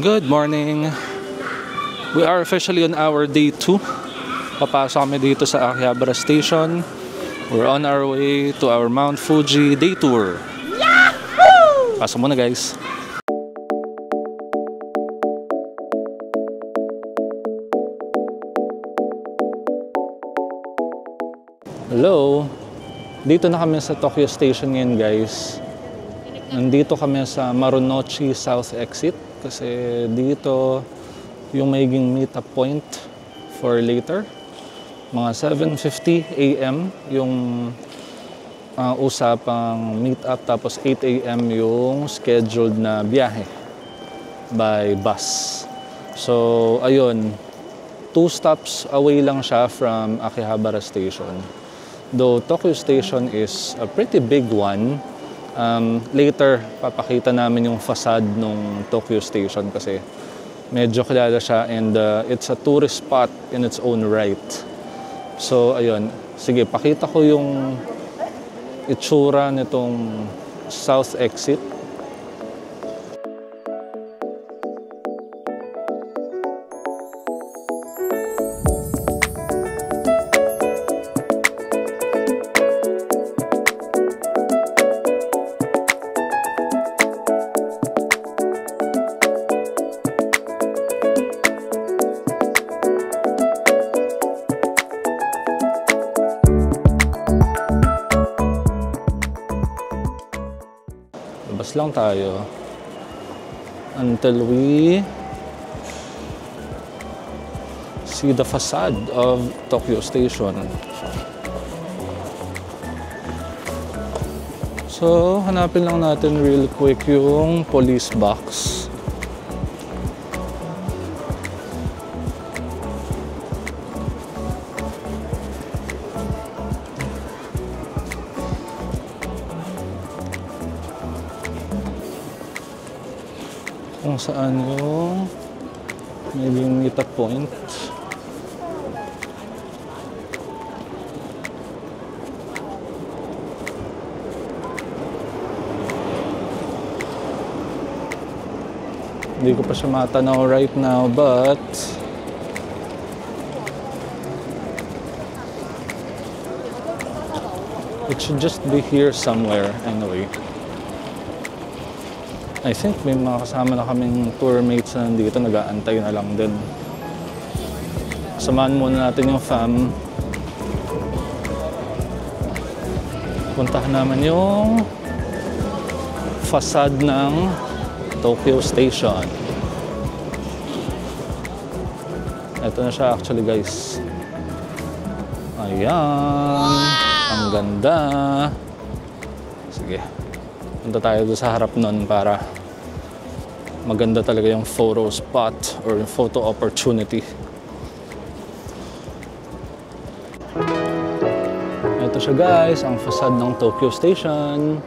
Good morning. We are officially on our day 2. Papasok kami dito sa Akihabara Station. We're on our way to our Mount Fuji day tour. Yahoo! Pasok muna guys. Hello. Dito na kami sa Tokyo Station ngayon guys. Nandito kami sa Marunouchi South Exit kasi dito yung magiging meet-up point for later. Mga 7:50 AM yung usapang meet-up, tapos 8 AM yung scheduled na biyahe by bus. So ayun, 2 stops away lang siya from Akihabara Station. Though Tokyo Station is a pretty big one. Later, papakita namin yung facade ng Tokyo Station kasi medyo kilala siya and it's a tourist spot in its own right. So, ayun. Sige, pakita ko yung itsura nitong South Exit. Labas lang tayo until we see the facade of Tokyo Station. So, hanapin lang natin real quick yung police box. Kung saan yung maging meet-up point. Hindi ko pa siya matanaw right now, but it should just be here somewhere anyway. I think may mga kasama na kaming tour mates na nandito, nag-aantay na lang din. Samahan muna natin yung fam. Puntahan naman yung facade ng Tokyo Station. Ito na siya actually guys. Ayan. Wow! Ang ganda. Sige. Punta tayo doon sa harap nun para maganda talaga yung photo spot or yung photo opportunity. Ito siya guys, ang facade ng Tokyo Station.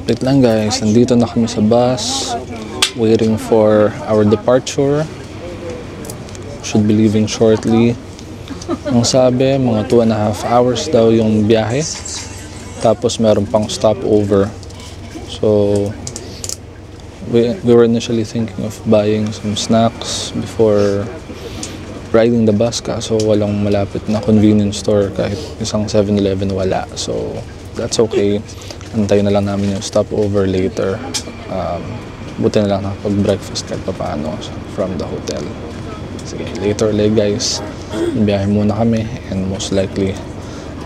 Update lang guys, nandito na kami sa bus waiting for our departure. should be leaving shortly. Ang sabi, mga 2.5 hours daw yung biyahe. Tapos meron pang stopover. So, we were initially thinking of buying some snacks before riding the bus, kaso walang malapit na convenience store, kahit isang 7-Eleven wala. So that's okay, antay na lang namin yung stopover later. Buti na lang nakapag-breakfast kahit paano from the hotel. Sige, later ulit guys, biyahe muna kami, and most likely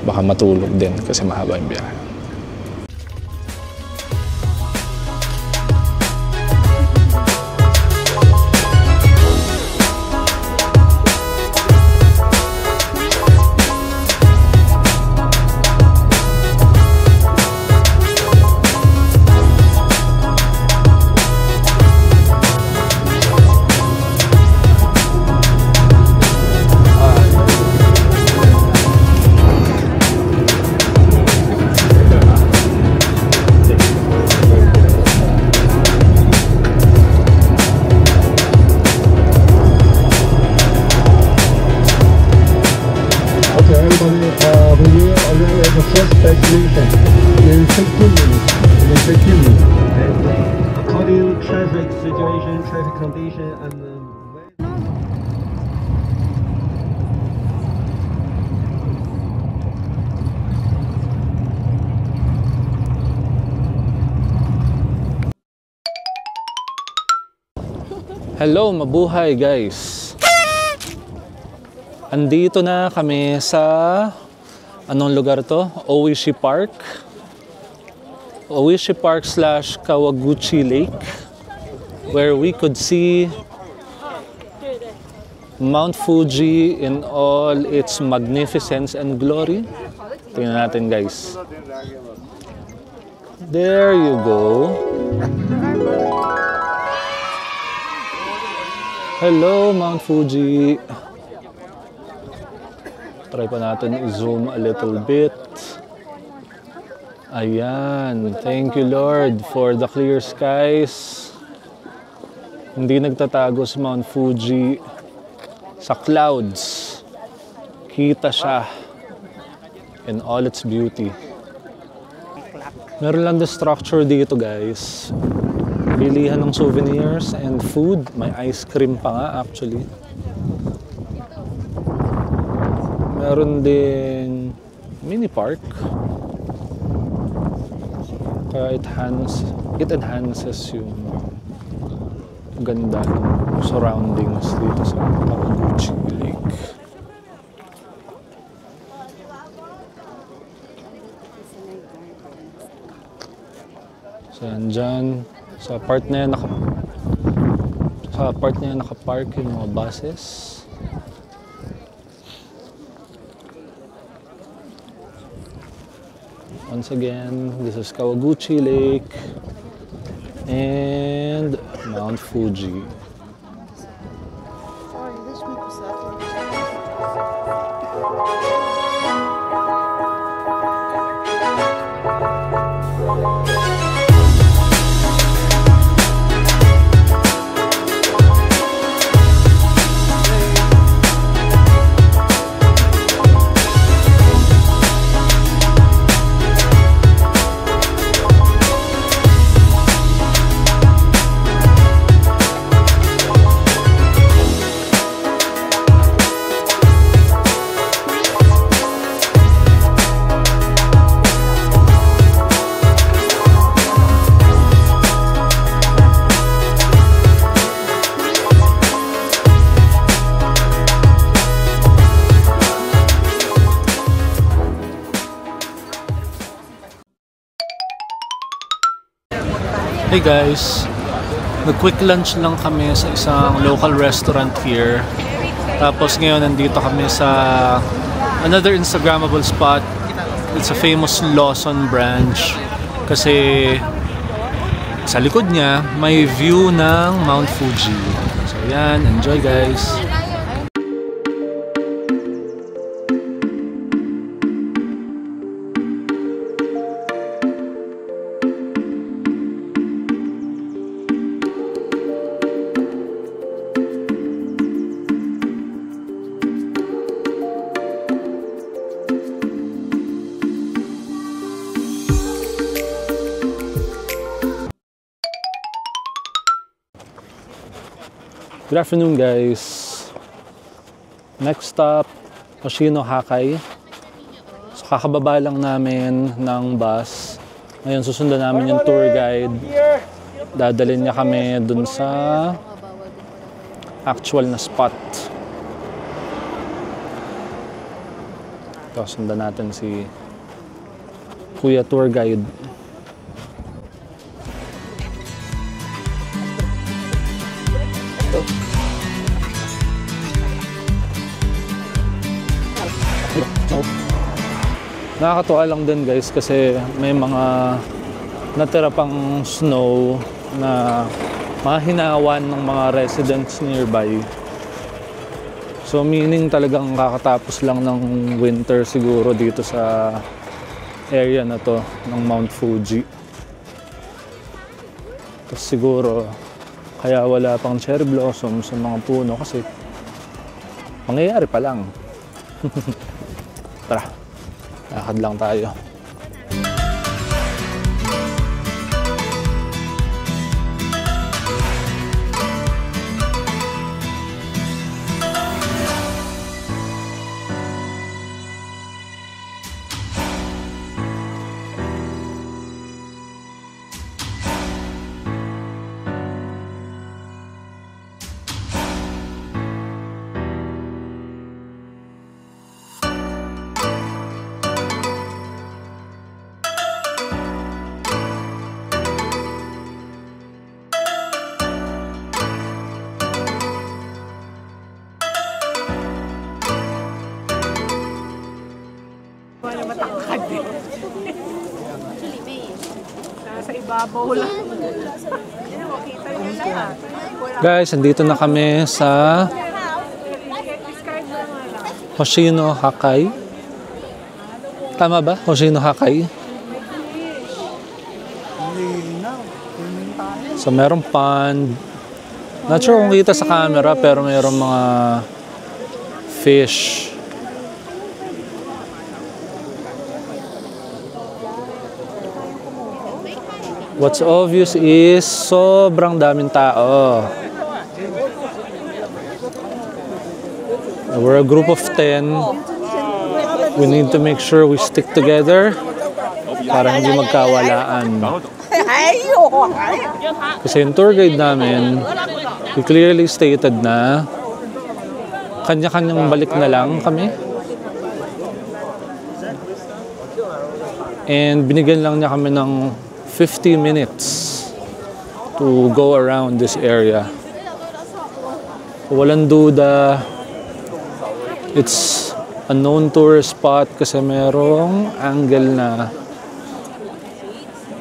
baka matulog din kasi mahaba yung biyahe. Hello, mabuhay guys! Andito na kami sa anong lugar to? Oishi Park. Oishi Park / Kawaguchi Lake, where we could see Mount Fuji in all its magnificence and glory. Tingnan natin guys. There you go. Hello, Mount Fuji. Try pa natin i-zoom a little bit. Ayan. Thank you, Lord, for the clear skies. Hindi nagtatago si Mount Fuji sa clouds. Kita siya in all its beauty. Meron lang the structure dito, guys. Bilihan ng souvenirs and food. May ice cream pa nga actually. Meron ding mini park. Kaya it enhances yung ganda ng surroundings dito sa Kawaguchi Lake. So yan dyan. Sa part na yan nakapark yung mga buses. Once again, this is Kawaguchi Lake and Mount Fuji. Hey guys, nag-quick lunch lang kami sa isang local restaurant here. Tapos ngayon nandito kami sa another Instagrammable spot. It's a famous Lawson branch kasi sa likod niya may view ng Mount Fuji. So yan, enjoy guys! Good afternoon, guys. Next stop, Hoshino Hakkai. So, kakababa lang namin ng bus. Ngayon, susundan namin yung tour guide. Dadalhin niya kami dun sa actual na spot. Ito, sundan natin si Kuya Tour Guide. Nakakatuwa lang din guys kasi may mga natira pang snow na mahinawan ng mga residents nearby. So meaning talagang kakatapos lang ng winter siguro dito sa area na to ng Mount Fuji. Tapos siguro kaya wala pang cherry blossom sa mga puno kasi mangyayari pa lang. Tara. Lakad lang tayo. Guys, andito na kami sa Hoshino Hakkai. Tama ba? Hoshino Hakkai. So merong pond. Not sure kung kita sa camera pero merong mga fish. What's obvious is sobrang daming tao. We're a group of 10. We need to make sure we stick together para hindi magkawalaan. Kasi yung tour guide namin, he clearly stated na kanya-kanyang balik na lang kami. And binigyan lang niya kami ng 50 minutes to go around this area. Walang duda, it's a known tourist spot kasi merong angle na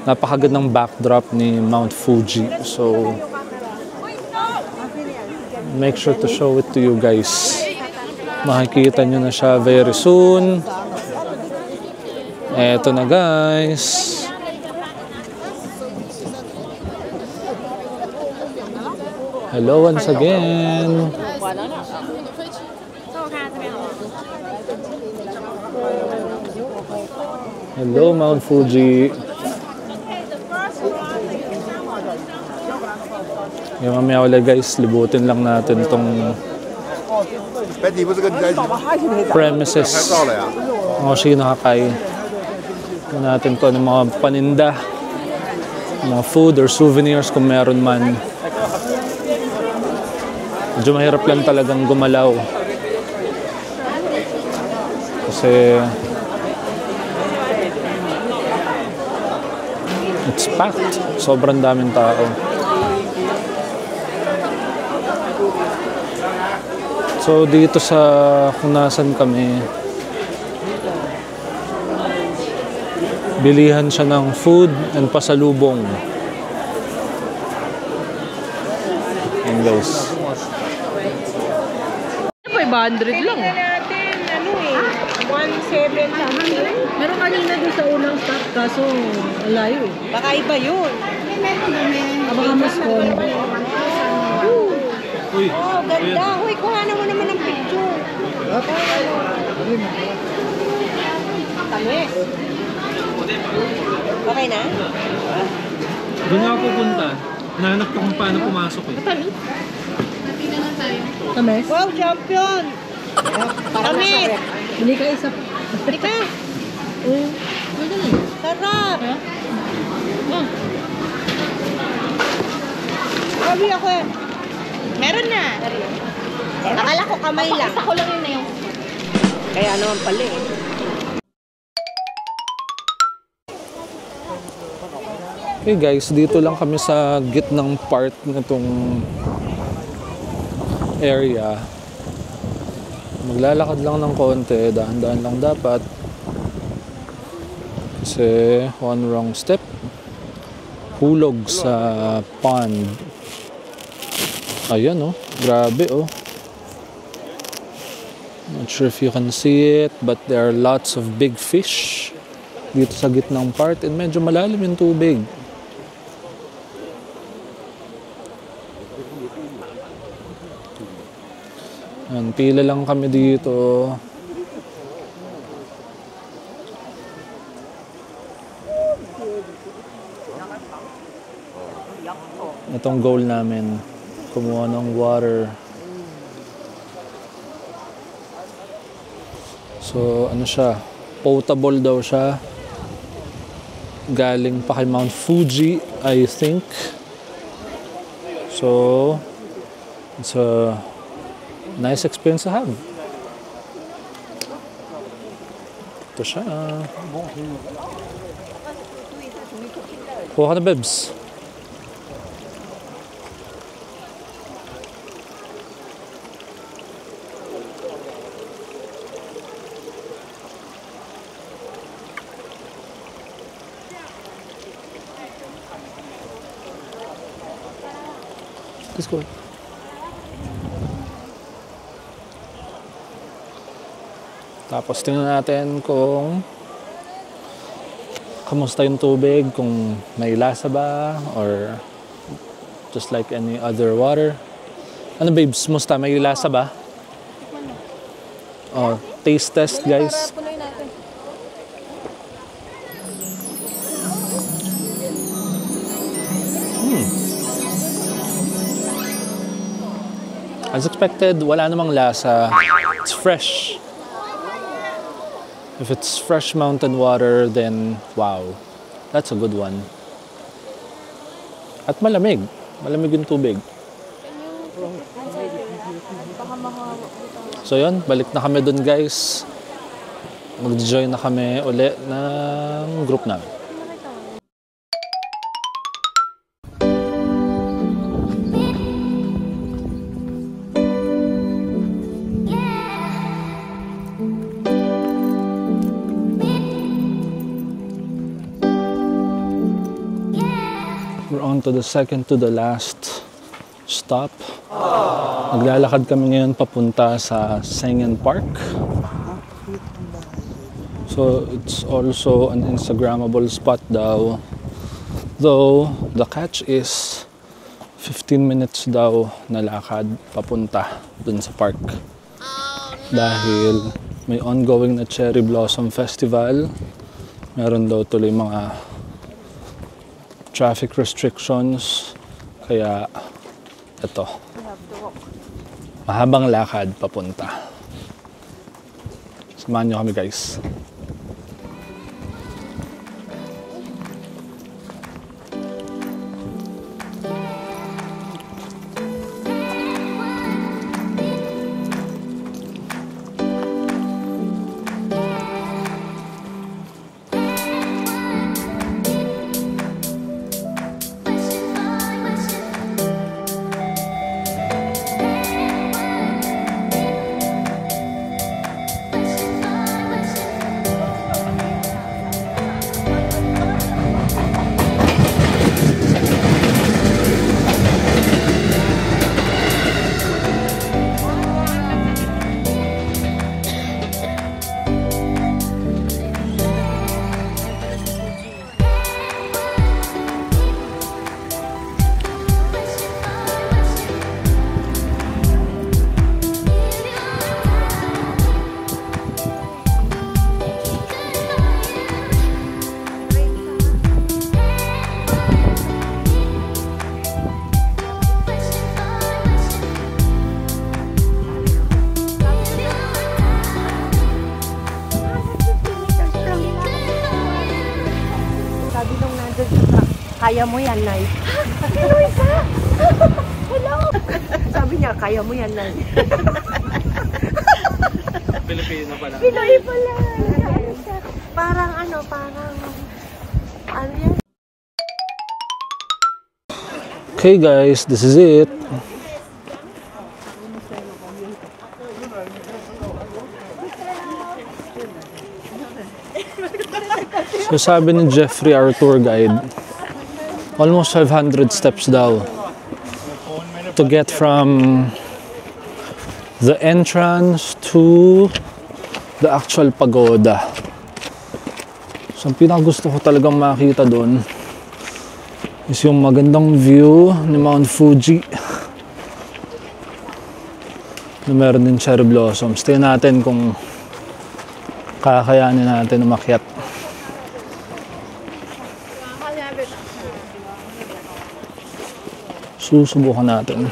napakagandang backdrop ni Mount Fuji. So, make sure to show it to you guys. Makikita nyo na siya very soon. Eto na guys. Hello once again. Hello Mount Fuji. Yung mamaya ulit guys, libutin lang natin tong premises ng Hoshino Hakkai. Tignan natin kung ano mga paninda, mga food or souvenirs kung meron man. Medyo mahirap lang talagang gumalaw. Kasi it's packed. Sobrang daming tao. So dito sa kung nasan kami, bilihan siya ng food and pasalubong. Yan guys. 500 lang. Natin, ano eh, 1,700 something. Meron kanina doon sa unang stop, kaso layo eh. Baka iba yun. Baka mas konti. Uy, Oh, ganda. Uy, kuhanan mo naman ng picture. Tamis. Okay na? doon ako pupunta. Hinahanap ko kung paano pumasok eh. Kames? Wow, champion! Kami! Hindi ka isa pa. Hindi ka! Pwede na yun. Sarap! Ha? Sabi ako eh. Meron na. Akala ko kamay lang. Ako lang yun na yung... Kaya naman pala eh. Okay guys, dito lang kami sa gitnang part nitong area. Maglalakad lang ng konti, dahan-dahan lang dapat. Kasi one wrong step, hulog sa pond. Ayan oh, grabe oh. Not sure if you can see it, but there are lots of big fish dito sa gitnang part and medyo malalim yung tubig. Yan, pila lang kami dito. Itong goal namin, kumuha ng water. So, ano siya? Potable daw siya. Galing pa kay Mount Fuji, I think. So, it's a nice experience to have. Ito siya. Kuha ka na, Bebs. Let's go. Tapos tingnan natin kung kamusta yung tubig, kung may lasa ba or just like any other water. Ano babes, musta? May lasa ba? Oh, taste test guys. As expected, wala namang lasa. It's fresh. If it's fresh mountain water, then wow, that's a good one. At malamig. Malamig yung tubig. So yun, balik na kami dun guys. Mag-join na kami uli ng group namin. We're on to the second to the last stop. Naglalakad kami ngayon papunta sa Sengen Park. So it's also an Instagrammable spot daw. Though the catch is 15 minutes daw na lakad papunta dun sa park. Dahil may ongoing na Cherry Blossom Festival. Meron daw tuloy mga traffic restrictions, kaya ito, mahabang lakad papunta. Samahan nyo kami guys. kaya mo yan, Nay. Pinoy ka? Hello! Sabi niya, kaya mo yan, Nay. Pilipino pala. Pinoy pala. Parang ano yan? Okay guys, this is it. So sabi ni Jeffrey, our tour guide, almost 500 steps daw to get from the entrance to the actual pagoda. So ang pinakagusto ko talagang makita doon is yung magandang view ni Mount Fuji na meron din cherry blossoms. Tingnan natin kung kakayanin natin umakyat. Susubukan natin.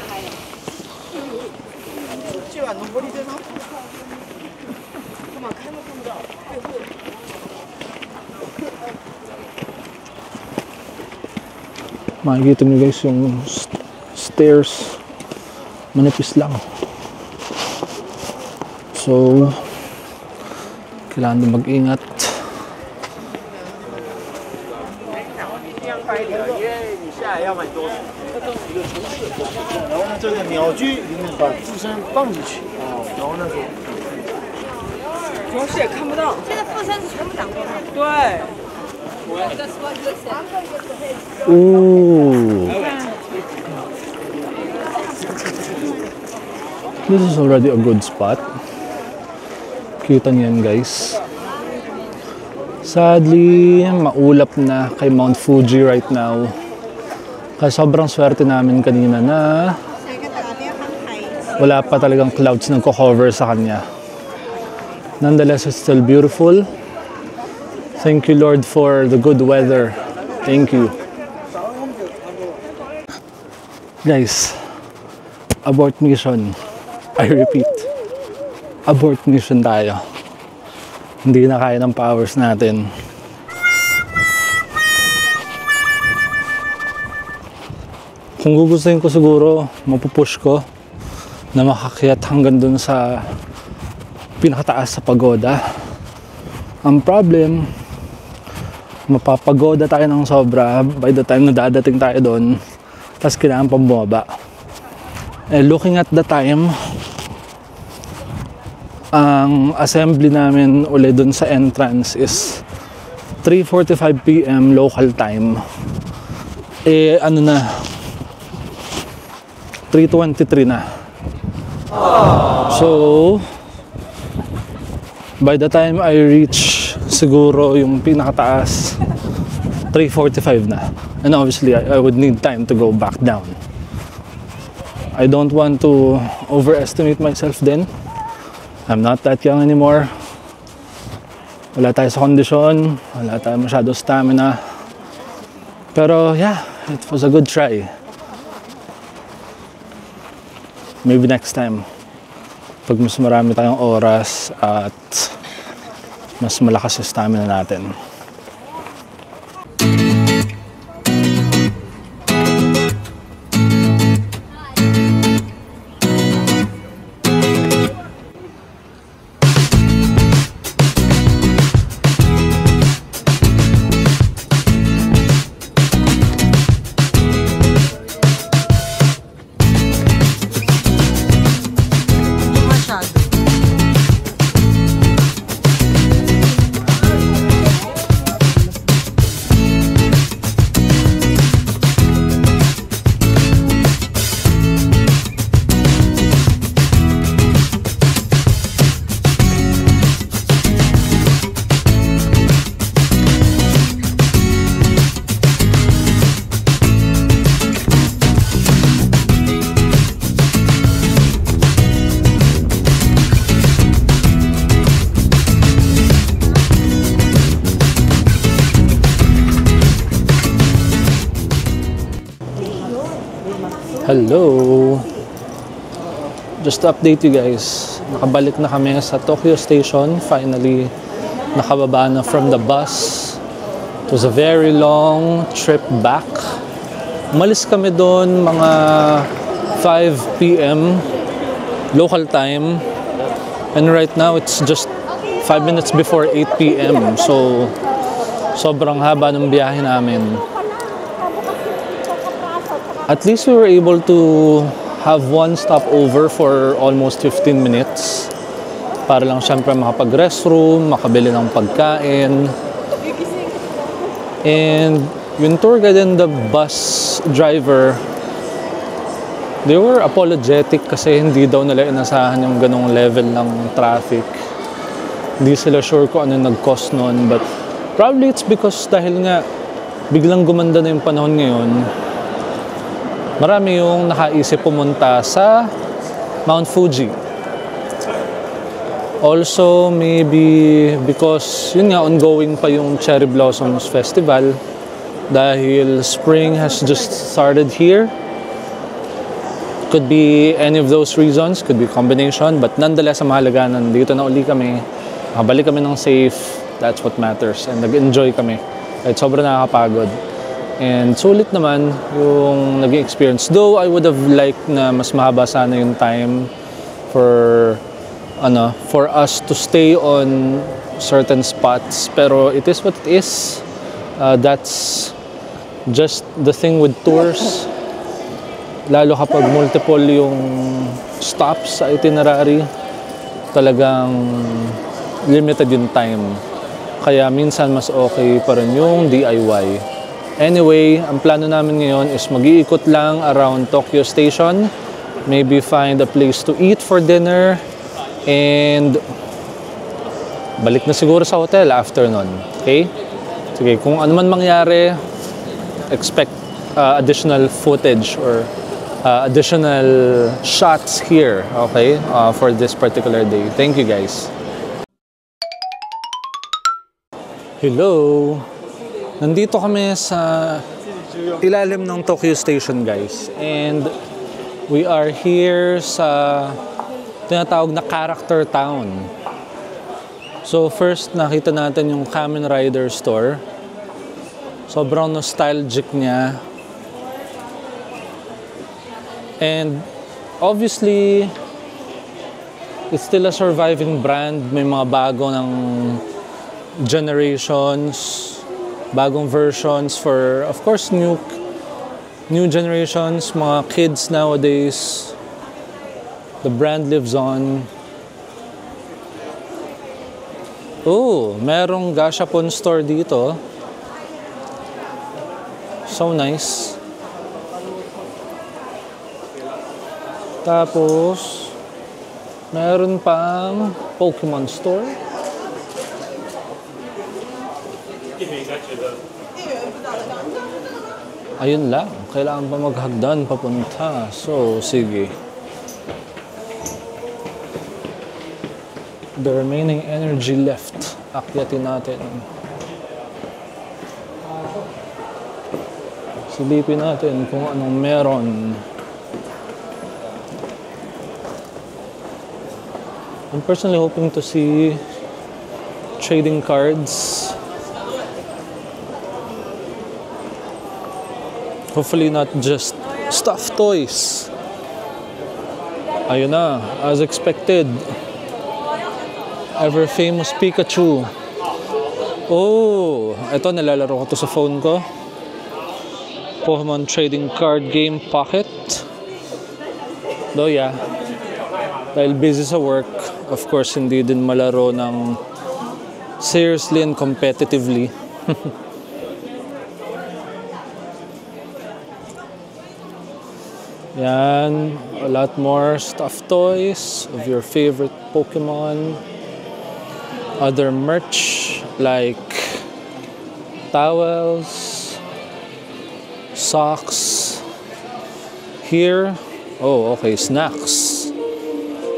Makikita nyo guys yung stairs, manipis lang. So kailangan din mag-ingat. 然后呢，这个鸟居里面把自身放进去，然后呢，主要是也看不到。现在富山是全部挡光了。对。 Ooh. This is already a good spot. Kita niyan guys. Sadly, maulap na kay Mount Fuji right now. Kaya sobrang swerte namin kanina na wala pa talagang clouds na cover sa kanya. Nonetheless, it's still beautiful. Thank you, Lord, for the good weather. Thank you. Guys, abort mission. I repeat, abort mission tayo. Hindi na kaya ng powers natin. Kung gugustuhin ko siguro, mapupush ko na makakyat hanggang dun sa pinakataas sa pagoda. Ang problem, mapapagoda tayo ng sobra by the time na dadating tayo doon, tapos kailangan pang bumaba. Looking at the time, ang assembly namin ulit doon sa entrance is 3:45 PM local time. Ano na, 3:23 na. So by the time I reach siguro yung pinakataas, 3:45 na. And obviously I would need time to go back down. I don't want to overestimate myself then. I'm not that young anymore. Wala tayo sa kondisyon, wala tayo masyado stamina. Pero yeah, it was a good try. Maybe next time, pag mas marami tayong oras at mas malakas yung stamina natin. Hello! Just to update you guys, nakabalik na kami sa Tokyo Station. Finally, nakababa na from the bus. It was a very long trip back. Umalis kami doon mga 5 p.m. local time. And right now, it's just 5 minutes before 8 p.m. So, sobrang haba ng biyahe namin. At least we were able to have one stopover for almost 15 minutes. Para lang syempre makapag-restroom, makabili ng pagkain. And yung tour guide and the bus driver, they were apologetic kasi hindi daw nila inasahan yung ganong level ng traffic. Hindi sila sure kung ano nag-cause nun. But probably it's because dahil nga biglang gumanda na yung panahon ngayon, marami yung nakaisip pumunta sa Mount Fuji. Also, maybe because yun nga, ongoing pa yung Cherry Blossoms Festival dahil spring has just started here. Could be any of those reasons, could be combination, but nonetheless, ang mahalaga, nandito na uli kami. Nakabalik kami ng safe, that's what matters. And nag-enjoy kami. Kahit sobrang nakakapagod. And sulit naman yung naging experience. Though I would have liked na mas mahaba sana yung time for us to stay on certain spots, pero it is what it is. That's just the thing with tours, lalo kapag multiple yung stops sa itinerary, talagang limited yung time, kaya minsan mas okay pa rin yung DIY. Anyway, ang plano namin ngayon is mag-iikot lang around Tokyo Station, maybe find a place to eat for dinner, and balik na siguro sa hotel after nun. Okay? Sige, kung ano man mangyari, expect additional footage or additional shots here, okay? For this particular day. Thank you guys. Hello! Nandito kami sa ilalim ng Tokyo Station, guys. And we are here sa tinatawag na Character Town. So first, nakita natin yung Kamen Rider store. Sobrang nostalgic niya. And obviously, it's still a surviving brand. May mga bago ng generations, bagong versions for, of course, new generations, mga kids nowadays. The brand lives on. Oh, merong gashapon store dito. So nice. Tapos, meron pang Pokemon store. Ayun lang. Kailangan pa maghagdan papunta. So, sige. The remaining energy left. Akyatin natin. Silipin natin kung anong meron. I'm personally hoping to see trading cards. Hopefully not just stuffed toys. Ayun na, as expected. Ever famous Pikachu. Oh, ito nalalaro ko to sa phone ko. Pokemon Trading Card Game Pocket. Though yeah, dahil busy sa work, of course hindi din malaro ng seriously and competitively. Yan, a lot more stuffed toys of your favorite Pokemon. Other merch like towels, socks. Here, oh okay, snacks.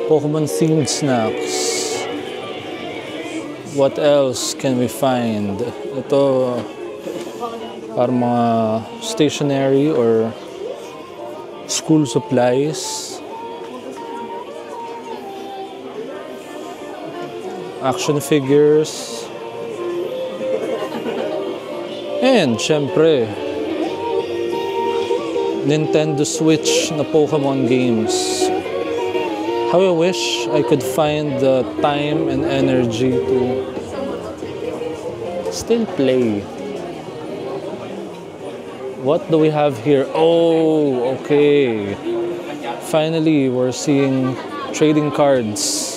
Pokemon themed snacks. What else can we find? Ito, para mga stationery or school supplies. Action figures. And syempre, Nintendo Switch na Pokemon games. How I wish I could find the time and energy to still play. What do we have here? Oh, okay. Finally, we're seeing trading cards.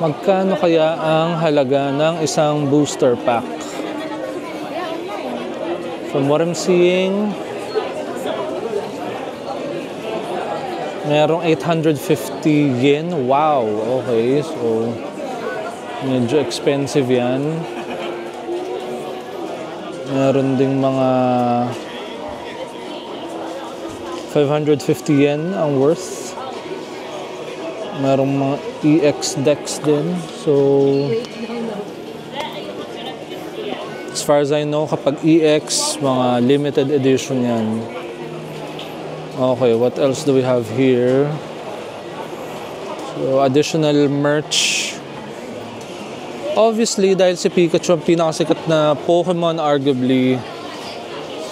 Magkano kaya ang halaga ng isang booster pack? From what I'm seeing, merong 850 yen. Wow, okay. So, medyo expensive yan. Meron ding mga 550 yen ang worth. Merong mga EX decks din. So, as far as I know, kapag EX, mga limited edition yan. Okay, what else do we have here? So, additional merch. Obviously, dahil si Pikachu ang pinakasikat na Pokemon, arguably,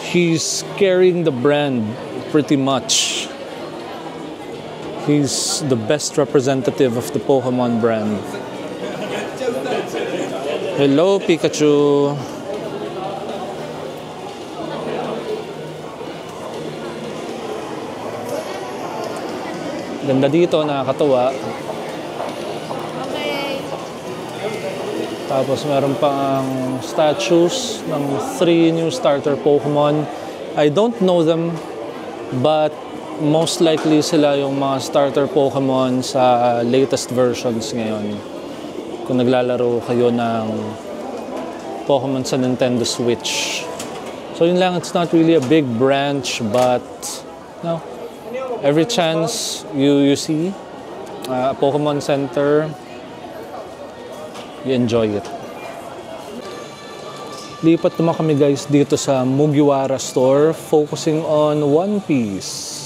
he's carrying the brand pretty much. He's the best representative of the Pokemon brand. Hello, Pikachu. Ganda dito, nakakatuwa. Tapos meron pang statues ng 3 new starter Pokemon. I don't know them, but most likely sila yung mga starter Pokemon sa latest versions ngayon. Kung naglalaro kayo ng Pokemon sa Nintendo Switch. So yun lang, it's not really a big branch, but no, every chance you see a Pokemon Center, you enjoy it. Lipat naman kami guys dito sa Mugiwara store, focusing on One Piece.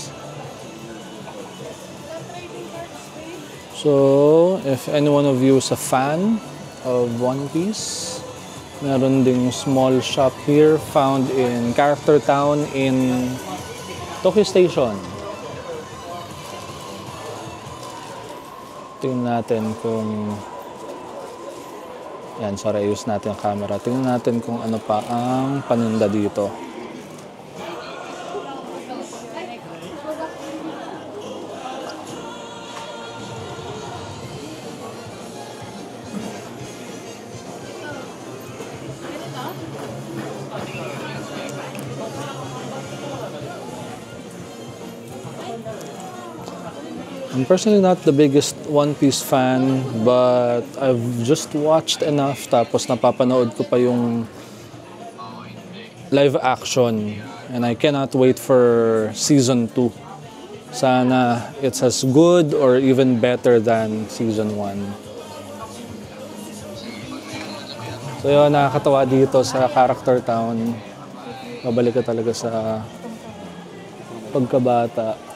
So, if any one of you is a fan of One Piece, meron ding small shop here found in Character Town in Tokyo Station. Tingnan natin kung yan, sorry, ayos natin ang camera. Tingnan natin kung ano pa ang paninda dito. I'm personally not the biggest One Piece fan, but I've just watched enough, tapos napapanood ko pa yung live action, and I cannot wait for season 2. Sana it's as good or even better than season 1. So yun, nakakatawa dito sa Character Town. Babalik ka talaga sa pagkabata.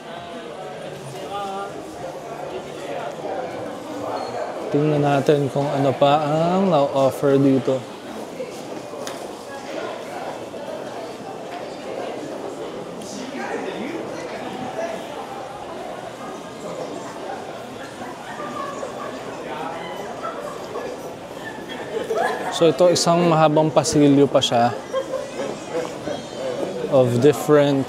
Tingnan natin kung ano pa ang na-offer dito. So ito, isang mahabang pasilyo pa siya of different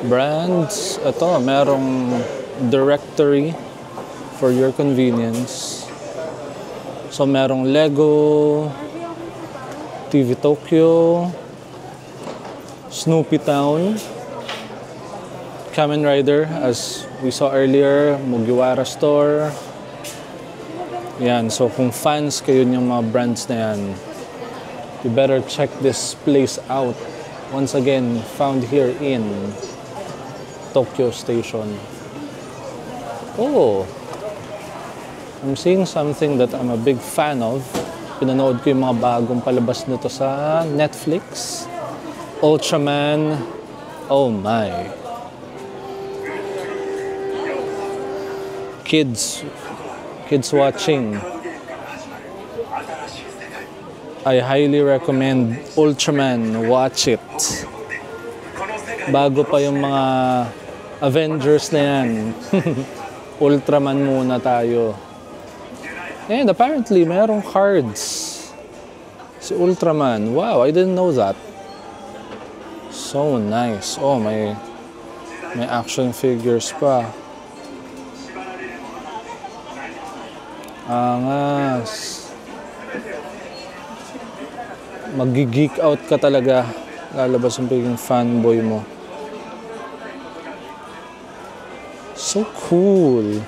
brands. Ito, merong directory for your convenience. So merong Lego, TV Tokyo, Snoopy Town, Kamen Rider, as we saw earlier, Mugiwara Store. Yan, so kung fans kayo ng mga brands na yan, you better check this place out. Once again, found here in Tokyo Station. Oh, I'm seeing something that I'm a big fan of. Pinanood ko yung mga bagong palabas nito sa Netflix. Ultraman. Oh my. Kids watching. I highly recommend Ultraman. Watch it. Bago pa yung mga Avengers na yan. Ultraman muna tayo. And apparently, mayroong cards. Si Ultraman. Wow, I didn't know that. So nice. Oh, may action figures pa. Angas. Mag-geek out ka talaga. Lalabas yung pagiging fanboy mo. So cool.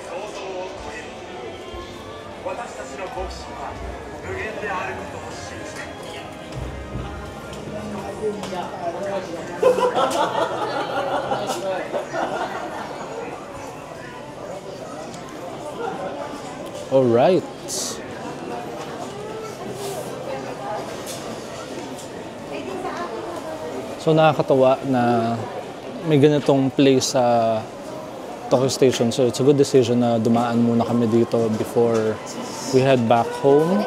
All right. So nakakatawa na may ganitong place sa Tokyo Station. So it's a good decision na dumaan muna kami dito before we head back home.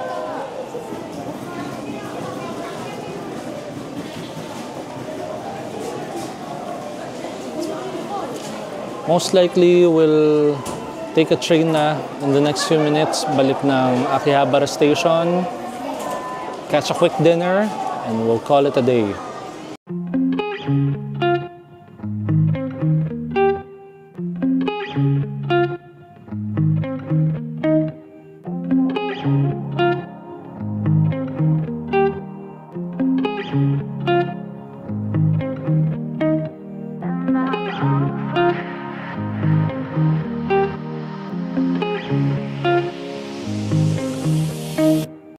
Most likely we'll take a train na in the next few minutes, balik ng Akihabara Station, catch a quick dinner, and we'll call it a day.